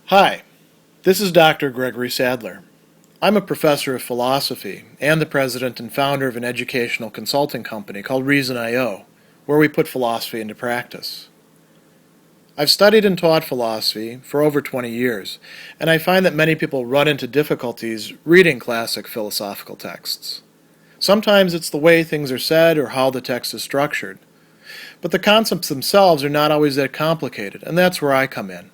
Hi, this is Dr. Gregory Sadler. I'm a professor of philosophy and the president and founder of an educational consulting company called Reason.io, where we put philosophy into practice. I've studied and taught philosophy for over 20 years, and I find that many people run into difficulties reading classic philosophical texts. Sometimes it's the way things are said or how the text is structured. But the concepts themselves are not always that complicated, and that's where I come in.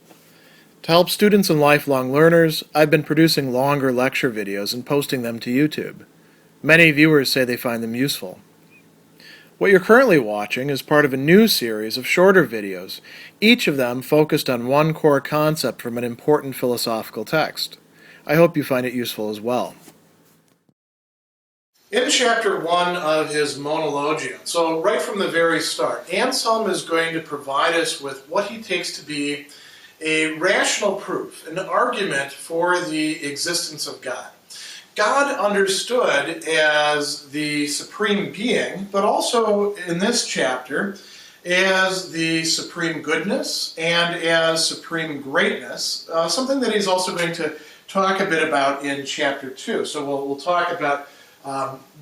To help students and lifelong learners, I've been producing longer lecture videos and posting them to YouTube. Many viewers say they find them useful. What you're currently watching is part of a new series of shorter videos, each of them focused on one core concept from an important philosophical text. I hope you find it useful as well. In chapter 1 of his Monologion, so right from the very start, Anselm is going to provide us with what he takes to be a rational proof, an argument for the existence of God. God understood as the supreme being, but also in this chapter as the supreme goodness and as supreme greatness, something that he's also going to talk a bit about in chapter 2. So we'll talk about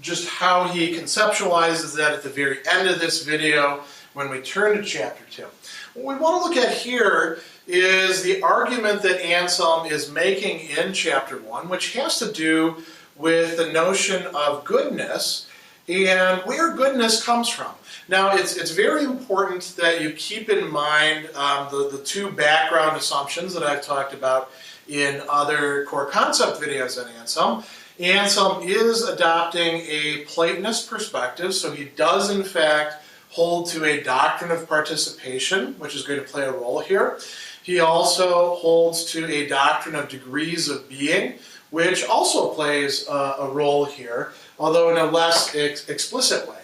just how he conceptualizes that at the very end of this video when we turn to chapter 2. What we want to look at here is the argument that Anselm is making in chapter 1, which has to do with the notion of goodness and where goodness comes from. Now, it's very important that you keep in mind the two background assumptions that I've talked about in other core concept videos on Anselm. Anselm is adopting a Platonist perspective, so he does in fact hold to a doctrine of participation, which is going to play a role here. He also holds to a doctrine of degrees of being, which also plays a role here, although in a less explicit way.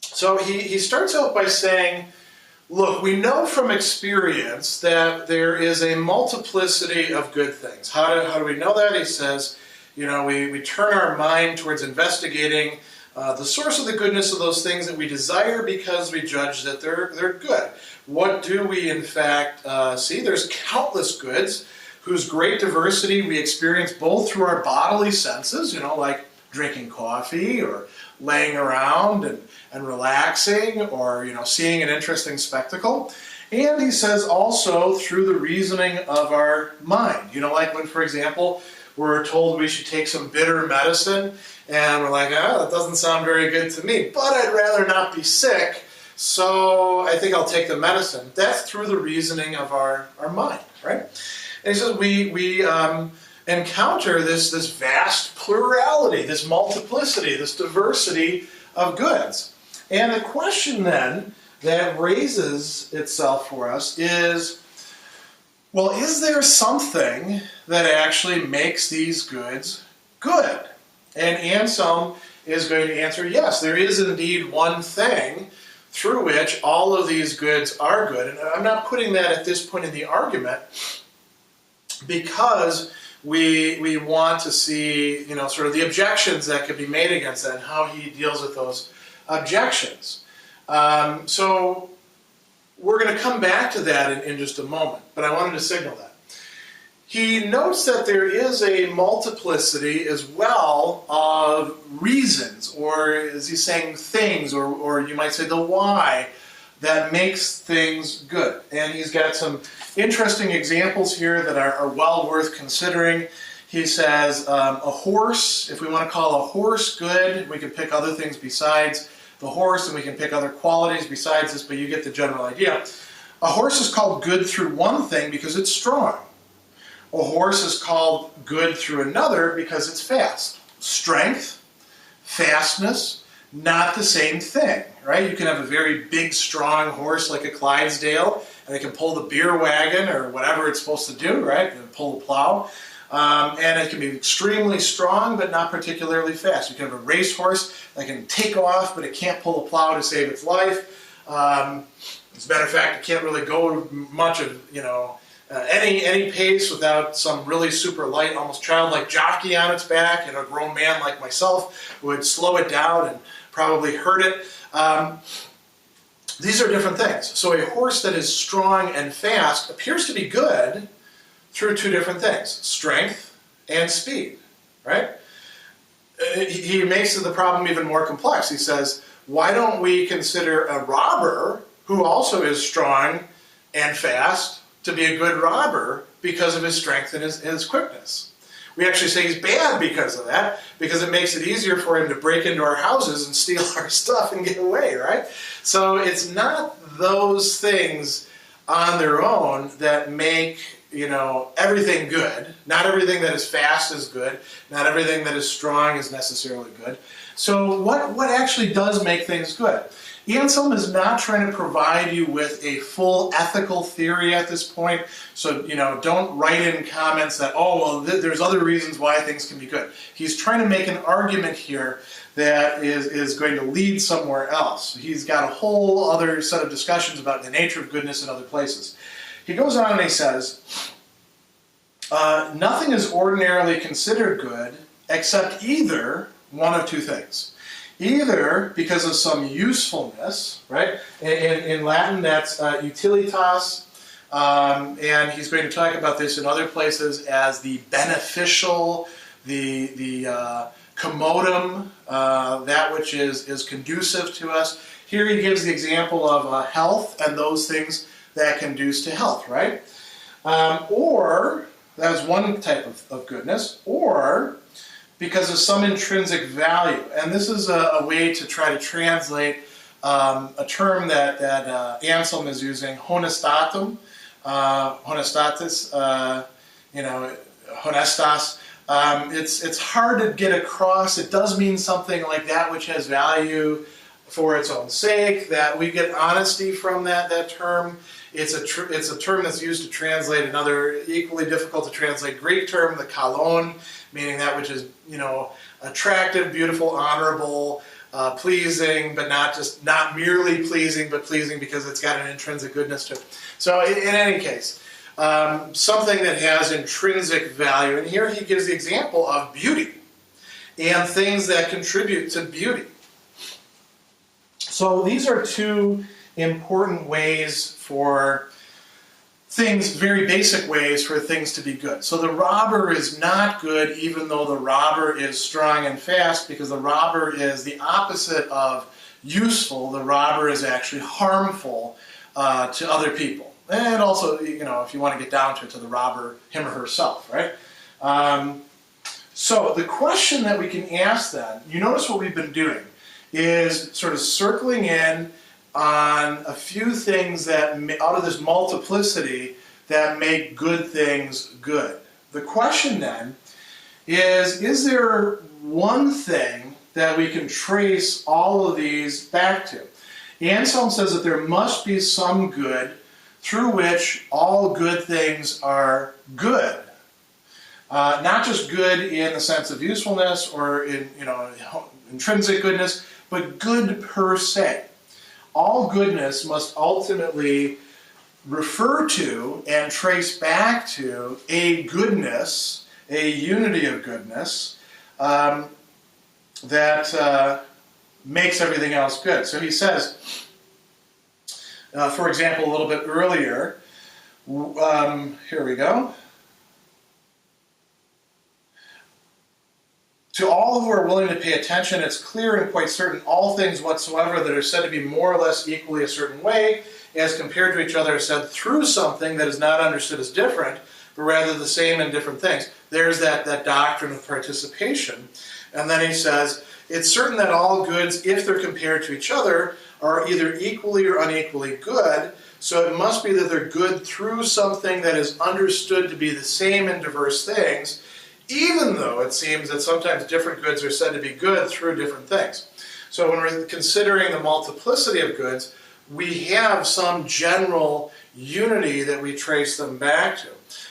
So he starts out by saying, look, we know from experience that there is a multiplicity of good things. How do we know that? He says, we turn our mind towards investigating the source of the goodness of those things that we desire because we judge that they're good. What do we in fact see? There's countless goods whose great diversity we experience both through our bodily senses, like drinking coffee or laying around and relaxing or seeing an interesting spectacle. And he says also through the reasoning of our mind. Like when, for example, we're told we should take some bitter medicine, and we're like, that doesn't sound very good to me, but I'd rather not be sick, so I think I'll take the medicine. That's through the reasoning of our mind, right? And he says we encounter this vast plurality, this multiplicity, this diversity of goods. And the question then that raises itself for us is, well, is there something that actually makes these goods good? And Anselm is going to answer, yes, there is indeed one thing through which all of these goods are good. And I'm not putting that at this point in the argument because we want to see, sort of the objections that could be made against that and how he deals with those objections. So we're going to come back to that in just a moment, but I wanted to signal that. He notes that there is a multiplicity as well of reasons, or is he saying things, or you might say the why, that makes things good. And he's got some interesting examples here that are well worth considering. He says a horse, if we want to call a horse good, we can pick other things besides the horse, and we can pick other qualities besides this, but you get the general idea. A horse is called good through one thing because it's strong. A horse is called good through another because it's fast. Strength, fastness, not the same thing, right? You can have a very big, strong horse like a Clydesdale, and it can pull the beer wagon or whatever it's supposed to do, right? And pull the plow. And it can be extremely strong, but not particularly fast. You can have a racehorse that can take off, but it can't pull a plow to save its life. As a matter of fact, it can't really go much of, any pace without some really super light, almost childlike jockey on its back, and a grown man like myself would slow it down and probably hurt it. These are different things. So a horse that is strong and fast appears to be good, through two different things, strength and speed, right? He makes the problem even more complex. He says, why don't we consider a robber who also is strong and fast to be a good robber because of his strength and his quickness? We actually say he's bad because of that, because it makes it easier for him to break into our houses and steal our stuff and get away, right? So it's not those things on their own that make, everything good. Not everything that is fast is good. Not everything that is strong is necessarily good. So what actually does make things good? Anselm is not trying to provide you with a full ethical theory at this point. So, don't write in comments that, there's other reasons why things can be good. He's trying to make an argument here that is going to lead somewhere else. He's got a whole other set of discussions about the nature of goodness in other places. He goes on and he says, nothing is ordinarily considered good except either one of two things. Either because of some usefulness, right? In Latin, that's utilitas, and he's going to talk about this in other places as the beneficial, the commodum, that which is conducive to us. Here he gives the example of health and those things that conduce to health, right? Or, that's one type of goodness, or because of some intrinsic value. And this is a way to try to translate a term that Anselm is using, honestatum, honestatis, honestas. It's hard to get across. It does mean something like that which has value for its own sake, that we get honesty from that term. It's a term that's used to translate another equally difficult to translate Greek term, the kalon, meaning that which is, attractive, beautiful, honorable, pleasing, but not merely pleasing, but pleasing because it's got an intrinsic goodness to it. So in any case, something that has intrinsic value. And here he gives the example of beauty and things that contribute to beauty. So these are two important ways for things, very basic ways for things to be good. So the robber is not good even though the robber is strong and fast, because the robber is the opposite of useful. The robber is actually harmful to other people. And also, if you want to get down to it, to the robber, him or herself, right? So the question that we can ask then, you notice what we've been doing, is sort of circling in on a few things that, out of this multiplicity, that make good things good. The question then is there one thing that we can trace all of these back to? Anselm says that there must be some good through which all good things are good. Not just good in the sense of usefulness or in intrinsic goodness, but good per se. All goodness must ultimately refer to and trace back to a goodness, a unity of goodness, that makes everything else good. So he says, for example, a little bit earlier, here we go. To all who are willing to pay attention, it's clear and quite certain all things whatsoever that are said to be more or less equally a certain way, as compared to each other, are said through something that is not understood as different, but rather the same in different things. There's that doctrine of participation. And then he says, it's certain that all goods, if they're compared to each other, are either equally or unequally good, so it must be that they're good through something that is understood to be the same in diverse things, even though it seems that sometimes different goods are said to be good through different things. So when we're considering the multiplicity of goods, we have some general unity that we trace them back to.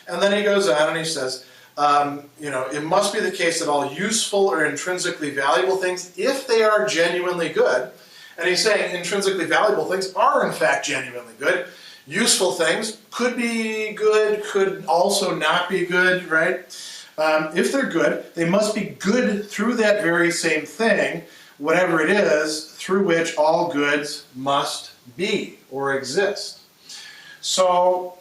And then he goes on and he says, it must be the case that all useful or intrinsically valuable things, if they are genuinely good, and he's saying intrinsically valuable things are in fact genuinely good. Useful things could be good, could also not be good, right? If they're good, they must be good through that very same thing, whatever it is, through which all goods must be or exist. So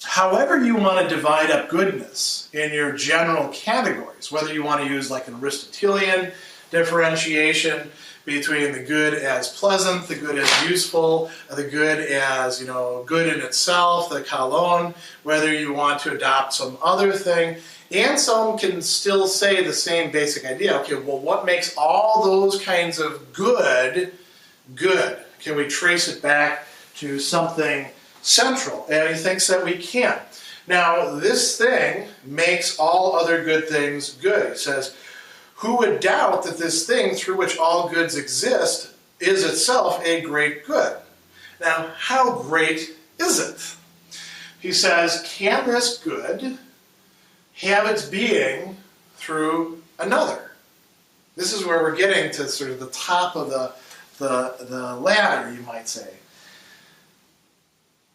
however you want to divide up goodness in your general categories, whether you want to use like an Aristotelian differentiation between the good as pleasant, the good as useful, the good as, good in itself, the kalon, whether you want to adopt some other thing, Anselm can still say the same basic idea. Okay, well, what makes all those kinds of good, good? Can we trace it back to something central? And he thinks that we can. Now, this thing makes all other good things good. He says, who would doubt that this thing through which all goods exist is itself a great good? Now, how great is it? He says, can this good have its being through another? This is where we're getting to sort of the top of the ladder, you might say.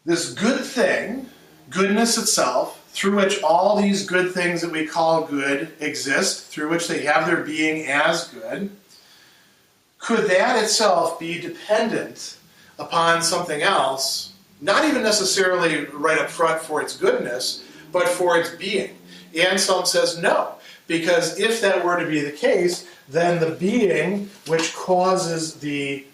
This good thing, goodness itself, through which all these good things that we call good exist, through which they have their being as good, could that itself be dependent upon something else, not even necessarily right up front for its goodness, but for its being? Anselm says no, because if that were to be the case, then the being which causes the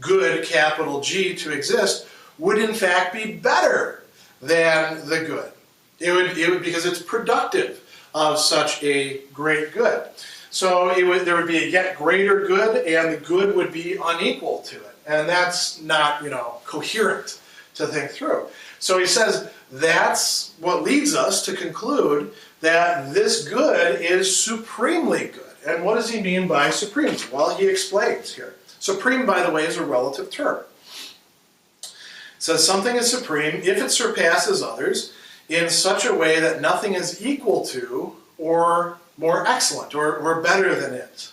good, capital G, to exist would in fact be better than the good. It would because it's productive of such a great good. So there would be a yet greater good, and the good would be unequal to it. And that's not, coherent to think through. So he says that's what leads us to conclude that this good is supremely good. And what does he mean by supreme? Well, he explains here. Supreme, by the way, is a relative term. It says something is supreme if it surpasses others in such a way that nothing is equal to or more excellent or better than it.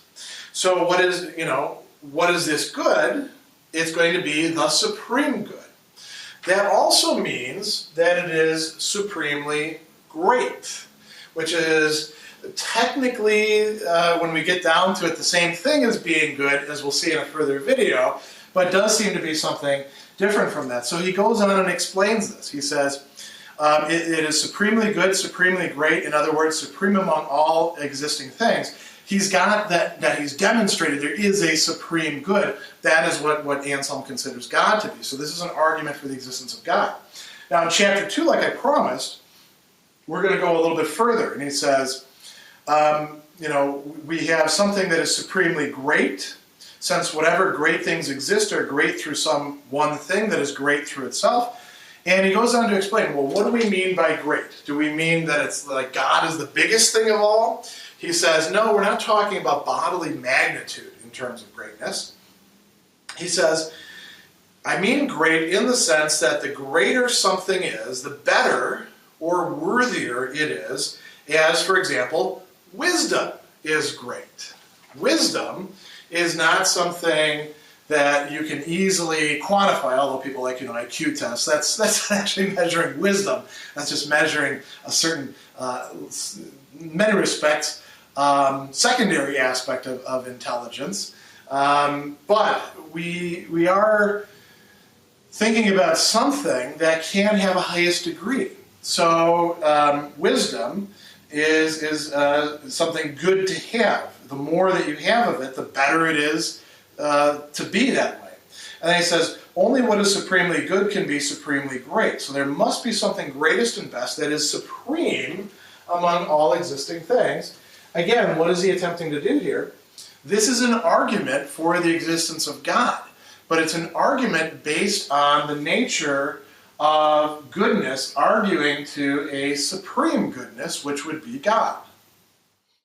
So what is this good? It's going to be the supreme good. That also means that it is supremely great, which is technically, when we get down to it, the same thing as being good, as we'll see in a further video, but does seem to be something different from that. So he goes on and explains this. He says, it is supremely good, supremely great, in other words, supreme among all existing things. He's got that he's demonstrated there is a supreme good. That is what Anselm considers God to be. So this is an argument for the existence of God. Now in chapter 2, like I promised, we're going to go a little bit further. And he says, we have something that is supremely great, since whatever great things exist are great through some one thing that is great through itself. And he goes on to explain, well, what do we mean by great? Do we mean that it's like God is the biggest thing of all? He says, no, we're not talking about bodily magnitude in terms of greatness. He says, I mean great in the sense that the greater something is, the better or worthier it is, as, for example, wisdom is great. Wisdom is not something that you can easily quantify, although people like, IQ tests. That's actually measuring wisdom. That's just measuring a certain, many respects, secondary aspect of intelligence. But we are thinking about something that can have a highest degree. So wisdom is something good to have. The more that you have of it, the better it is to be that way. And then he says, only what is supremely good can be supremely great. So there must be something greatest and best that is supreme among all existing things. Again, what is he attempting to do here? This is an argument for the existence of God, but it's an argument based on the nature of goodness, arguing to a supreme goodness, which would be God.